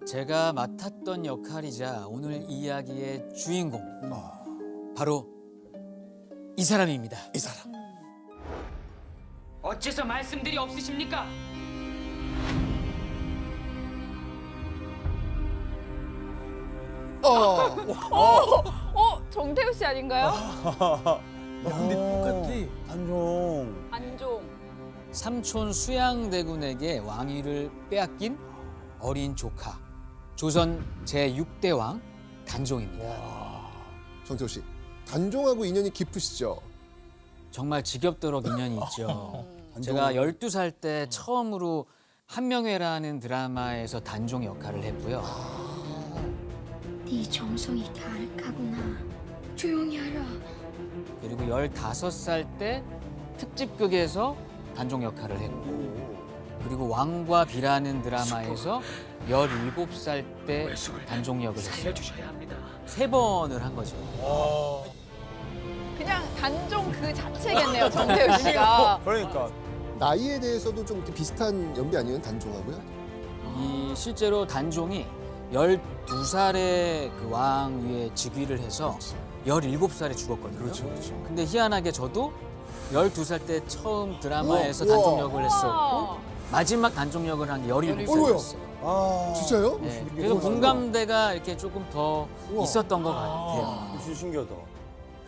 제가 맡았던 역할이자 오늘 이야기의 주인공 바로 이 사람입니다. 이 사람. 어째서 말씀들이 없으십니까? 정태우 씨 아닌가요? 야, 근데 똑같아. 단종. 안종. 삼촌 수양대군에게 왕위를 빼앗긴 어린 조카 조선 제6대 왕 단종입니다. 정태호 씨, 단종하고 인연이 깊으시죠? 정말 지겹도록 인연이 있죠. 제가 12살 때 처음으로 한명회라는 드라마에서 단종 역할을 했고요. 네 정성이 가득하구나. 조용히 하라. 그리고 15살 때 특집극에서 단종 역할을 했고, 그리고 왕과 비라는 드라마에서 17살 때 단종 역을 했어요. 살려주셔야 합니다. 3번을 한 거죠. 그냥 단종 그 자체겠네요, 정태우 씨가. 그러니까. 나이에 대해서도 좀 이렇게 비슷한 연배 아니에요, 단종하고요? 이 실제로 단종이 12살에 그 왕위에 즉위를 해서 17살에 죽었거든요. 그렇죠. 근데 희한하게 저도 12살 때 처음 드라마에서 우와. 단종 역을 했었고 와. 마지막 단종 역을 한 게 어이구야. 17살이었어요. 아. 진짜요? 네, 그래서 공감대가 이렇게 조금 더 우와. 있었던 것 같아요. 진짜 신기하다.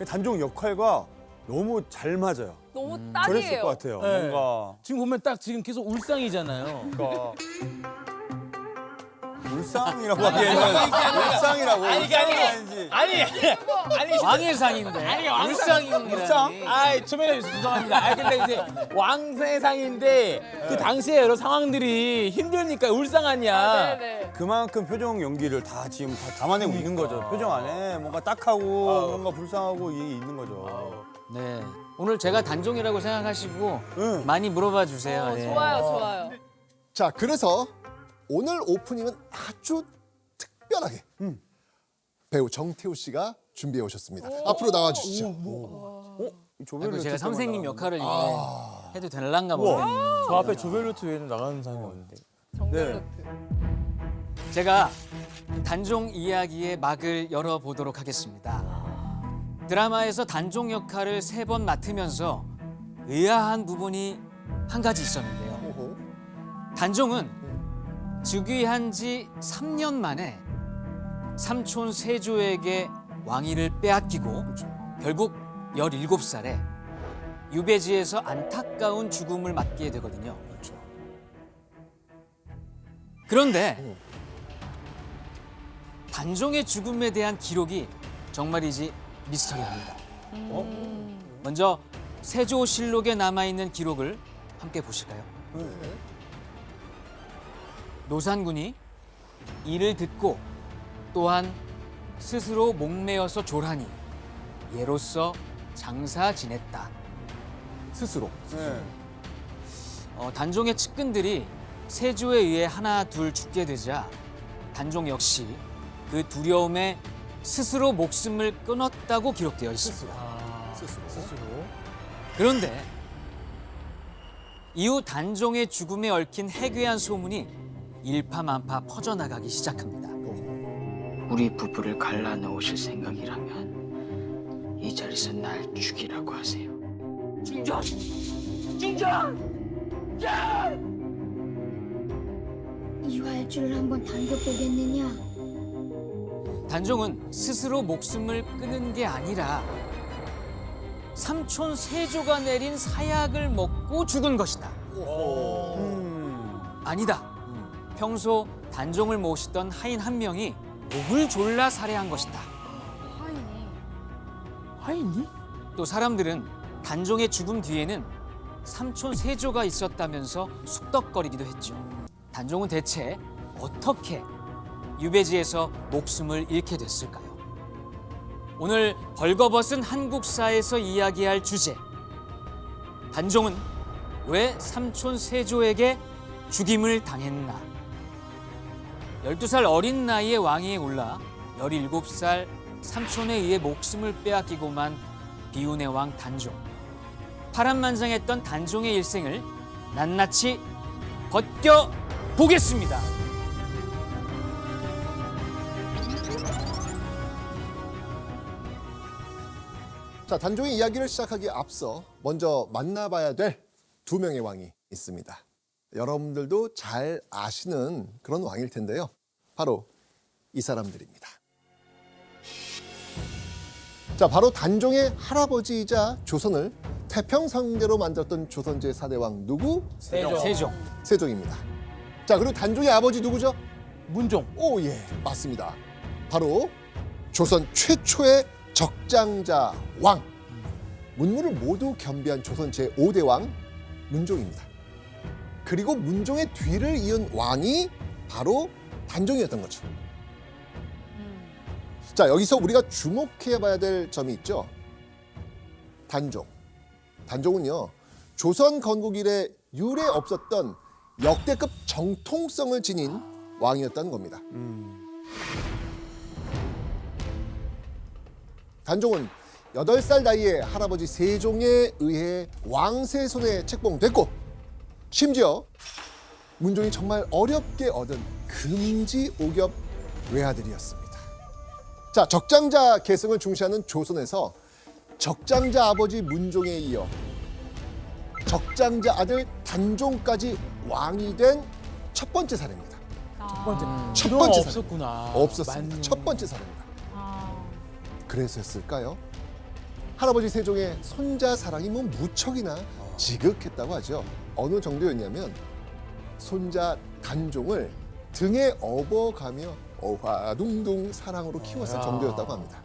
단종 역할과 너무 잘 맞아요. 너무 저랬을 딱이에요. 것 같아요. 네. 뭔가. 지금 보면 딱 지금 계속 울상이잖아요. 그러니까. 울상이라고 하기에는 울상이라고. 아니, 아니지. 아니 왕의 상인데 아니, 울상이라니. 울상? 아이 초면에 죄송합니다. 아 근데 이제 왕세상인데 그 당시에 여러 상황들이 힘드니까 울상 아니야. 네네. 그만큼 표정 연기를 다 지금 다 담아내고 있는 거죠. 표정 안에 뭔가 딱하고 뭔가 불쌍하고 이게 있는 거죠. 네, 오늘 제가 단종이라고 생각하시고 응. 많이 물어봐 주세요. 예. 좋아요, 좋아요. 자, 그래서 오늘 오프닝은 아주 특별하게 배우 정태호 씨가 준비해 오셨습니다. 앞으로 나와 주시죠. 아이고, 제가 선생님 역할을 이제 해도 될란가 우와. 모르겠네요. 저 앞에 조별로트 외에는 나가는 사람이 없는데. 정태우. 제가 단종 이야기의 막을 열어보도록 하겠습니다. 드라마에서 단종 역할을 3번 맡으면서 의아한 부분이 한 가지 있었는데요. 오호. 단종은 즉위한 지 3년 만에 삼촌 세조에게 왕위를 빼앗기고 결국 17살에 유배지에서 안타까운 죽음을 맞게 되거든요. 그런데 단종의 죽음에 대한 기록이 정말이지 미스터리합니다. 먼저 세조실록에 남아있는 기록을 함께 보실까요? 노산군이 이를 듣고 또한 스스로 목매어서 졸하니 예로서 장사 지냈다. 스스로. 네. 단종의 측근들이 세조에 의해 하나 둘 죽게 되자 단종 역시 그 두려움에 스스로 목숨을 끊었다고 기록되어 있습니다. 스스로. 그런데 이후 단종의 죽음에 얽힌 해괴한 소문이 일파만파 퍼져나가기 시작합니다. 우리 부부를 갈라놓으실 생각이라면 이 자리에서 날 죽이라고 하세요. 중전! 중전! 야! 이 활주를 한번 당겨보겠느냐? 단종은 스스로 목숨을 끊은 게 아니라 삼촌 세조가 내린 사약을 먹고 죽은 것이다. 아니다. 평소 단종을 모시던 하인 한 명이 목을 졸라 살해한 것이다. 하이니? 또 사람들은 단종의 죽음 뒤에는 삼촌 세조가 있었다면서 숙덕거리기도 했죠. 단종은 대체 어떻게 유배지에서 목숨을 잃게 됐을까요? 오늘 벌거벗은 한국사에서 이야기할 주제, 단종은 왜 삼촌 세조에게 죽임을 당했나? 12살 어린 나이에 왕위에 올라 17살 삼촌에 의해 목숨을 빼앗기고만 비운의 왕 단종. 파란만장했던 단종의 일생을 낱낱이 벗겨보겠습니다. 자, 단종의 이야기를 시작하기에 앞서 먼저 만나봐야 될 두 명의 왕이 있습니다. 여러분들도 잘 아시는 그런 왕일 텐데요. 바로 이 사람들입니다. 자, 바로 단종의 할아버지이자 조선을 태평성대로 만들었던 조선 제4대왕 누구? 세종. 세종입니다. 자, 그리고 단종의 아버지 누구죠? 문종. 오, 예, 맞습니다. 바로 조선 최초의 적장자 왕. 문무를 모두 겸비한 조선 제5대왕 문종입니다. 그리고 문종의 뒤를 이은 왕이 바로 단종이었던 거죠. 자, 여기서 우리가 주목해 봐야 될 점이 있죠. 단종. 단종은요, 조선 건국 이래 유례 없었던 역대급 정통성을 지닌 왕이었다는 겁니다. 단종은 8살 나이에 할아버지 세종에 의해 왕세 손에 책봉됐고, 심지어 문종이 정말 어렵게 얻은 금지 오겹 외아들이었습니다. 자, 적장자 계승을 중시하는 조선에서 적장자 아버지 문종에 이어 적장자 아들 단종까지 왕이 된 첫 번째 사례입니다. 첫 그동안 번째 사례. 없었구나. 없었습니다. 맞네. 첫 번째 사례입니다. 그래서였을까요? 할아버지 세종의 손자 사랑이 뭐 무척이나 지극했다고 하죠. 어느 정도였냐면 손자 단종을 등에 업어가며 어화둥둥 사랑으로 키웠을 정도였다고 합니다.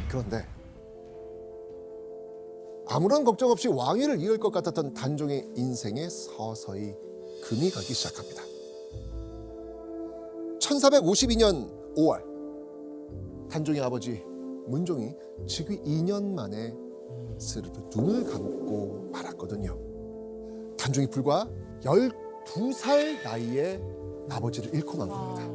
그런데 아무런 걱정 없이 왕위를 이을 것 같았던 단종의 인생에 서서히 금이 가기 시작합니다. 1452년 5월 단종의 아버지 문종이 즉위 2년 만에 스르르 눈을 감고 말았거든요. 단종이 불과 12살 나이에 아버지를 잃고 만 겁니다.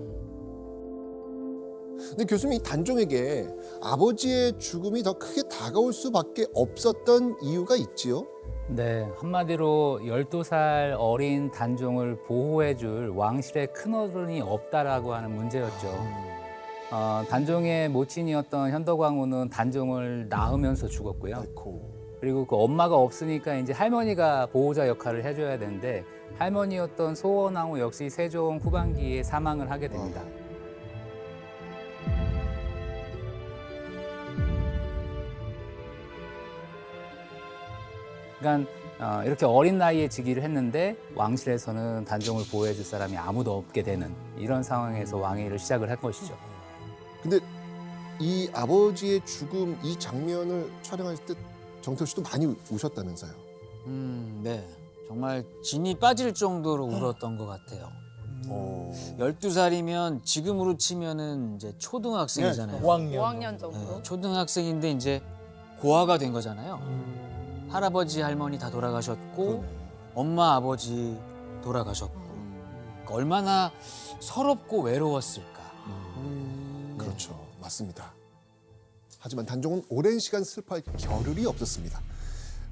근데 교수님, 이 단종에게 아버지의 죽음이 더 크게 다가올 수밖에 없었던 이유가 있지요? 네, 한마디로 12살 어린 단종을 보호해줄 왕실의 큰어른이 없다라고 하는 문제였죠. 단종의 모친이었던 현덕왕후는 단종을 낳으면서 죽었고요. 아이고. 그리고 그 엄마가 없으니까 이제 할머니가 보호자 역할을 해줘야 되는데 할머니였던 소원왕후 역시 세종 후반기에 사망을 하게 됩니다. 그러니까 이렇게 어린 나이에 즉위를 했는데 왕실에서는 단종을 보호해줄 사람이 아무도 없게 되는 이런 상황에서 왕위를 시작을 한 것이죠. 근데 이 아버지의 죽음 이 장면을 촬영할 때 정태호 씨도 많이 우셨다면서요? 네. 정말 진이 빠질 정도로 울었던 것 같아요. 12살이면 지금으로 치면은 이제 초등학생이잖아요. 5학년. 5학년 정도. 네, 초등학생인데 이제 고아가 된 거잖아요. 할아버지 할머니 다 돌아가셨고 엄마 아버지 돌아가셨고 그러니까 얼마나 서럽고 외로웠을까. 그렇죠. 맞습니다. 하지만 단종은 오랜 시간 슬퍼할 겨를이 없었습니다.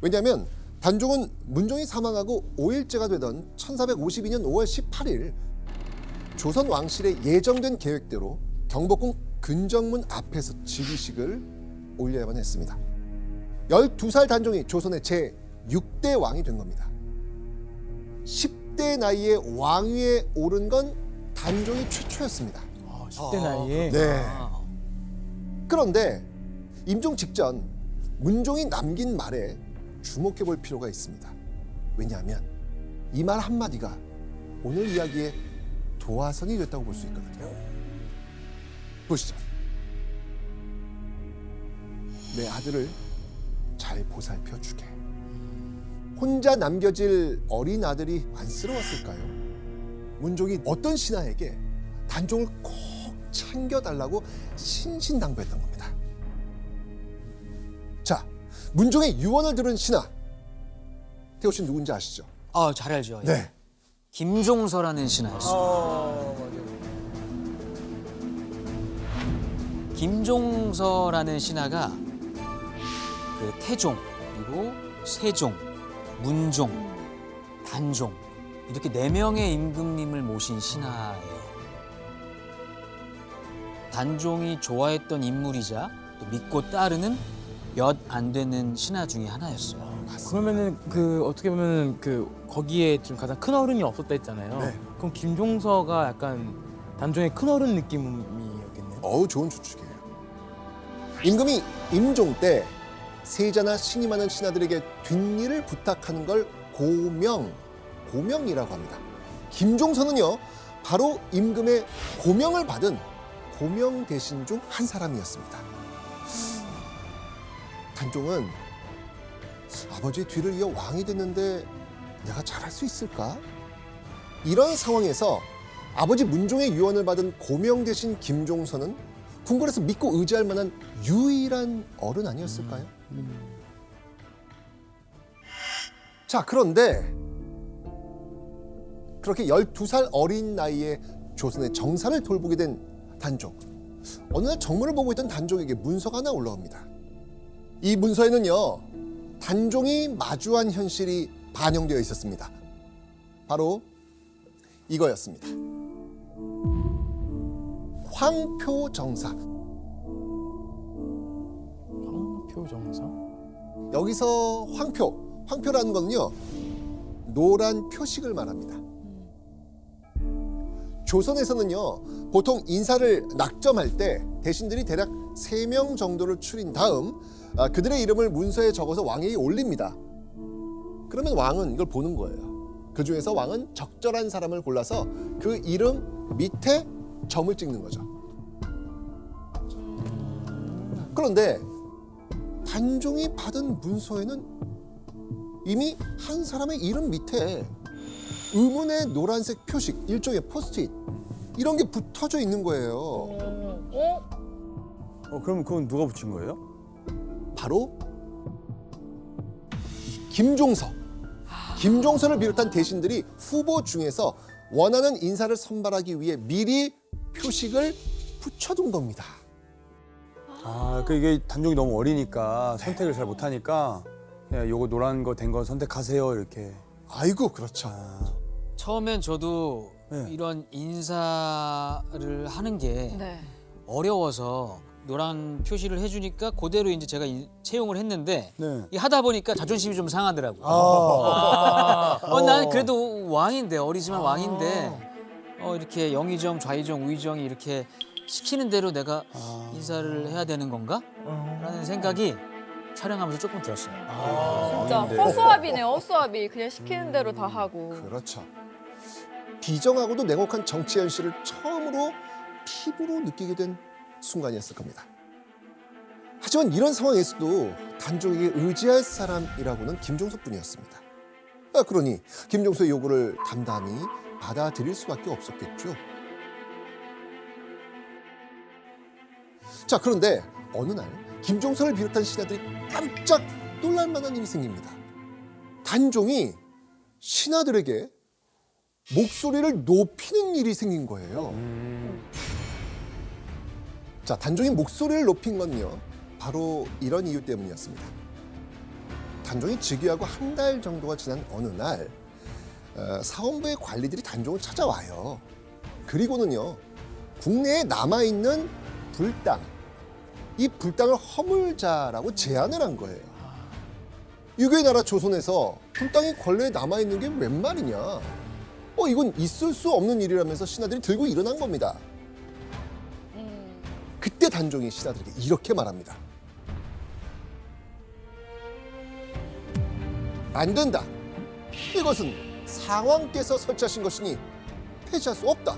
왜냐하면 단종은 문종이 사망하고 5일째가 되던 1452년 5월 18일 조선 왕실의 예정된 계획대로 경복궁 근정문 앞에서 즉위식을 올려야만 했습니다. 12살 단종이 조선의 제6대 왕이 된 겁니다. 10대 나이에 왕위에 오른 건 단종이 최초였습니다. 10대 나이에. 네. 그런데 임종 직전 문종이 남긴 말에 주목해 볼 필요가 있습니다. 왜냐하면 이 말 한마디가 오늘 이야기의 도화선이 됐다고 볼 수 있거든요. 보시죠. 내 아들을 잘 보살펴 주게. 혼자 남겨질 어린 아들이 안쓰러웠을까요? 문종이 어떤 신하에게 단종을 꼭 챙겨달라고 신신당부했던 겁니다. 자, 문종의 유언을 들은 신하. 태호 씨 누군지 아시죠? 잘 알죠. 네. 김종서라는 신하였습니다. 김종서라는 신하가 그 태종, 그리고 세종, 문종, 단종 이렇게 4명의 임금님을 모신 신하예요. 단종이 좋아했던 인물이자 또 믿고 따르는 몇 안 되는 신하 중에 하나였어요. 그러면은 그 어떻게 보면은 그 거기에 지금 가장 큰 어른이 없었다 했잖아요. 네. 그럼 김종서가 약간 단종의 큰 어른 느낌이었겠네요. 어우, 좋은 추측이에요. 임금이 임종 때 세자나 신임하는 신하들에게 뒷일을 부탁하는 걸 고명이라고 합니다. 김종서는요, 바로 임금의 고명을 받은 고명 대신 중 한 사람이었습니다. 단종은 아버지의 뒤를 이어 왕이 됐는데 내가 잘할 수 있을까? 이런 상황에서 아버지 문종의 유언을 받은 고명 대신 김종서는 궁궐에서 믿고 의지할 만한 유일한 어른 아니었을까요? 자, 그런데 그렇게 12살 어린 나이에 조선의 정사를 돌보게 된 단종. 어느 날 정문을 보고 있던 단종에게 문서가 하나 올라옵니다. 이 문서에는요, 단종이 마주한 현실이 반영되어 있었습니다. 바로 이거였습니다. 황표정사. 황표정사? 여기서 황표라는 거는요, 노란 표식을 말합니다. 조선에서는요, 보통 인사를 낙점할 때 대신들이 대략 3명 정도를 추린 다음 그들의 이름을 문서에 적어서 왕에게 올립니다. 그러면 왕은 이걸 보는 거예요. 그 중에서 왕은 적절한 사람을 골라서 그 이름 밑에 점을 찍는 거죠. 그런데 단종이 받은 문서에는 이미 한 사람의 이름 밑에 의문의 노란색 표식, 일종의 포스트잇 이런 게 붙어져 있는 거예요. 그럼 그건 누가 붙인 거예요? 바로 김종서를 비롯한 대신들이 후보 중에서 원하는 인사를 선발하기 위해 미리 표식을 붙여둔 겁니다. 이게 단종이 너무 어리니까 선택을 잘 못하니까 그냥 요거 노란 거 된 거 선택하세요 이렇게. 아이고, 그렇죠. 처음엔 저도 네. 이런 인사를 하는 게 네. 어려워서 노란 표시를 해주니까 그대로 이제 제가 채용을 했는데 네. 이 하다 보니까 자존심이 좀 상하더라고요. 난 그래도 왕인데 어리지만 왕인데 이렇게 영의정, 좌의정, 우의정이 이렇게 시키는 대로 내가 인사를 해야 되는 건가? 라는 생각이 촬영하면서 조금 들었어요. 진짜 허수아비네, 허수아비. 그냥 시키는 대로 다 하고. 그렇죠. 비정하고도 냉혹한 정치 현실을 처음으로 피부로 느끼게 된 순간이었을 겁니다. 하지만 이런 상황에서도 단종에게 의지할 사람이라고는 김종서뿐이었습니다. 그러니 김종서의 요구를 담담히 받아들일 수밖에 없었겠죠. 자, 그런데 어느 날 김종서를 비롯한 신하들이 깜짝 놀랄 만한 일이 생깁니다. 단종이 신하들에게 목소리를 높이는 일이 생긴 거예요. 자, 단종이 목소리를 높인 건요, 바로 이런 이유 때문이었습니다. 단종이 즉위하고 한 달 정도가 지난 어느 날 사원부의 관리들이 단종을 찾아와요. 그리고는요, 국내에 남아있는 불당, 이 불당을 허물자라고 제안을 한 거예요. 유교의 나라 조선에서 불당이 권례에 남아있는 게 웬 말이냐. 이건 있을 수 없는 일이라면서 신하들이 들고 일어난 겁니다. 그때 단종이 신하들에게 이렇게 말합니다. 안 된다. 이것은 상왕께서 설치하신 것이니 폐지할 수 없다.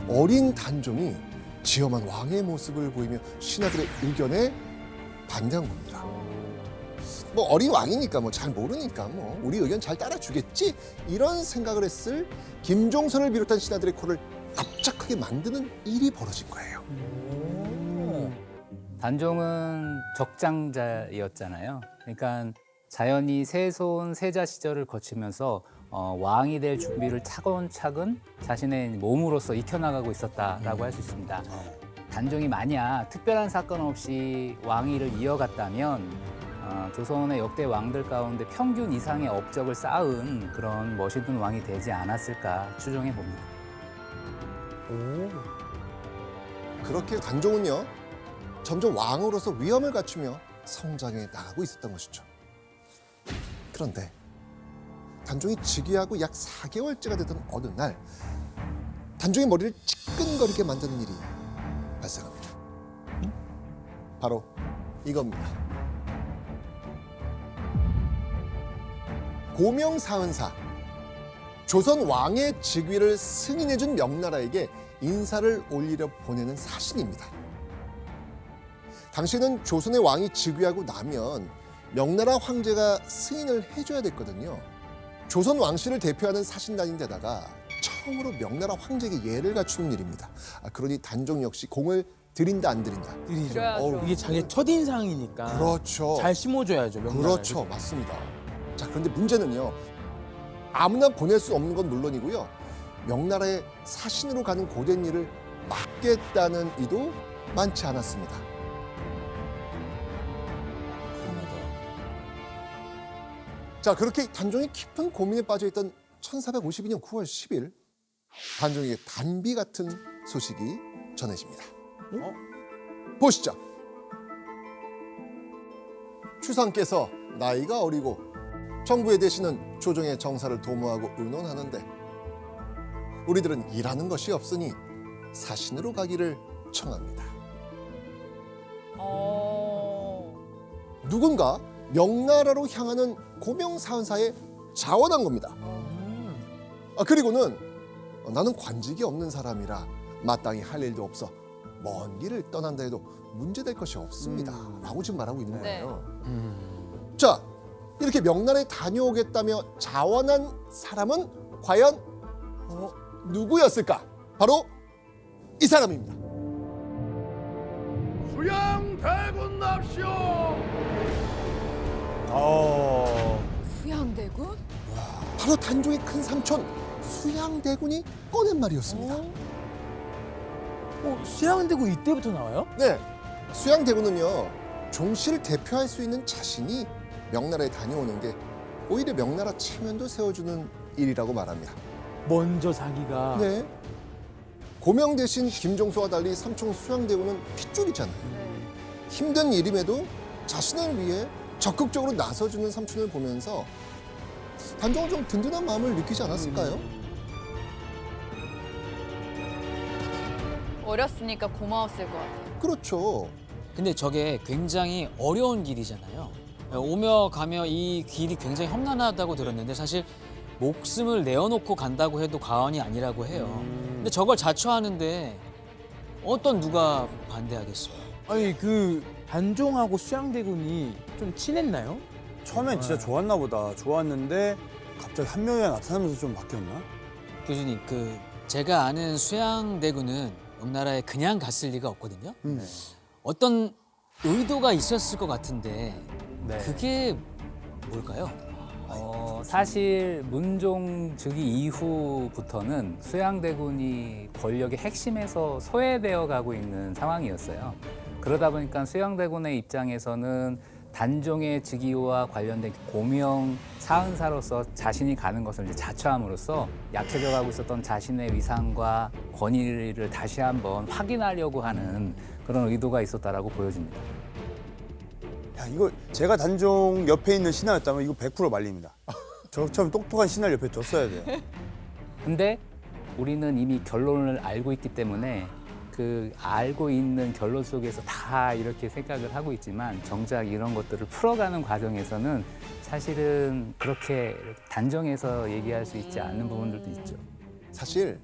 어린 단종이 지엄한 왕의 모습을 보이며 신하들의 의견에 반대한 겁니다. 어린 왕이니까 잘 모르니까 우리 의견 잘 따라주겠지, 이런 생각을 했을 김종서를 비롯한 신하들의 코를 납작하게 만드는 일이 벌어진 거예요. 단종은 적장자였잖아요. 그러니까 자연히 세손 세자 시절을 거치면서 왕이 될 준비를 차근차근 자신의 몸으로서 익혀나가고 있었다라고 할 수 있습니다. 단종이 만약 특별한 사건 없이 왕위를 이어갔다면 조선의 역대 왕들 가운데 평균 이상의 업적을 쌓은 그런 멋있는 왕이 되지 않았을까 추정해 봅니다. 그렇게 단종은요 점점 왕으로서 위엄을 갖추며 성장해 나가고 있었던 것이죠. 그런데 단종이 즉위하고 약 4개월째가 되던 어느 날 단종의 머리를 찌끈거리게 만드는 일이 발생합니다. 바로 이겁니다. 고명사은사, 조선 왕의 즉위를 승인해준 명나라에게 인사를 올리려 보내는 사신입니다. 당시에는 조선의 왕이 즉위하고 나면 명나라 황제가 승인을 해줘야 됐거든요. 조선 왕실을 대표하는 사신단인데다가 처음으로 명나라 황제에게 예를 갖추는 일입니다. 그러니 단종 역시 공을 들인다 안 들인다. 그래야죠. 이게 자기 첫인상이니까. 그렇죠. 잘 심어줘야죠. 명나라에. 그렇죠, 맞습니다. 자, 그런데 문제는요. 아무나 보낼 수 없는 건 물론이고요. 명나라의 사신으로 가는 고된 일을 맡겠다는 이도 많지 않았습니다. 자, 그렇게 단종이 깊은 고민에 빠져있던 1452년 9월 10일 단종에게 단비 같은 소식이 전해집니다. 보시죠. 추상께서 나이가 어리고 정부에 대신은 조정의 정사를 도모하고 의논하는데 우리들은 일하는 것이 없으니 사신으로 가기를 청합니다. 누군가 명나라로 향하는 고명사은사에 자원한 겁니다. 그리고는 나는 관직이 없는 사람이라 마땅히 할 일도 없어 먼 길을 떠난다 해도 문제될 것이 없습니다. 라고 지금 말하고 있는 네. 거예요. 자, 이렇게 명나라에 다녀오겠다며 자원한 사람은 과연 누구였을까? 바로 이 사람입니다. 수양대군 납시오. 수양대군? 바로 단종의 큰 삼촌 수양대군이 꺼낸 말이었습니다. 수양대군 이때부터 나와요? 네, 수양대군은요 종씨를 대표할 수 있는 자신이 명나라에 다녀오는 게 오히려 명나라 체면도 세워주는 일이라고 말합니다. 먼저 자기가. 네. 고명 대신 김종서와 달리 삼촌 수양대군은 핏줄이잖아요. 네. 힘든 일임에도 자신을 위해 적극적으로 나서주는 삼촌을 보면서 단종은 좀 든든한 마음을 느끼지 않았을까요? 어렸으니까 고마웠을 것 같아요. 그렇죠. 근데 저게 굉장히 어려운 길이잖아요. 오며 가며 이 길이 굉장히 험난하다고 들었는데 사실 목숨을 내어놓고 간다고 해도 과언이 아니라고 해요. 근데 저걸 자처하는데 어떤 누가 반대하겠어요? 아니 그 단종하고 수양대군이 좀 친했나요? 처음엔 진짜 좋았나 보다. 좋았는데 갑자기 한 명이 나타나면서 좀 바뀌었나? 교수님, 제가 아는 수양대군은 명나라에 그냥 갔을 리가 없거든요. 어떤 의도가 있었을 것 같은데 네. 그게 뭘까요? 사실 문종 즉위 이후부터는 수양대군이 권력의 핵심에서 소외되어 가고 있는 상황이었어요. 그러다 보니까 수양대군의 입장에서는 단종의 즉위와 관련된 고명 사은사로서 자신이 가는 것을 이제 자처함으로써 약해져 가고 있었던 자신의 위상과 권위를 다시 한번 확인하려고 하는 그런 의도가 있었다라고 보여집니다. 야, 이거 제가 단종 옆에 있는 신하였다면 이거 100% 말립니다. 저처럼 똑똑한 신하를 옆에 뒀어야 돼요. 근데 우리는 이미 결론을 알고 있기 때문에 그 알고 있는 결론 속에서 다 이렇게 생각을 하고 있지만 정작 이런 것들을 풀어가는 과정에서는 사실은 그렇게 단정해서 얘기할 수 있지 않는 부분들도 있죠. 사실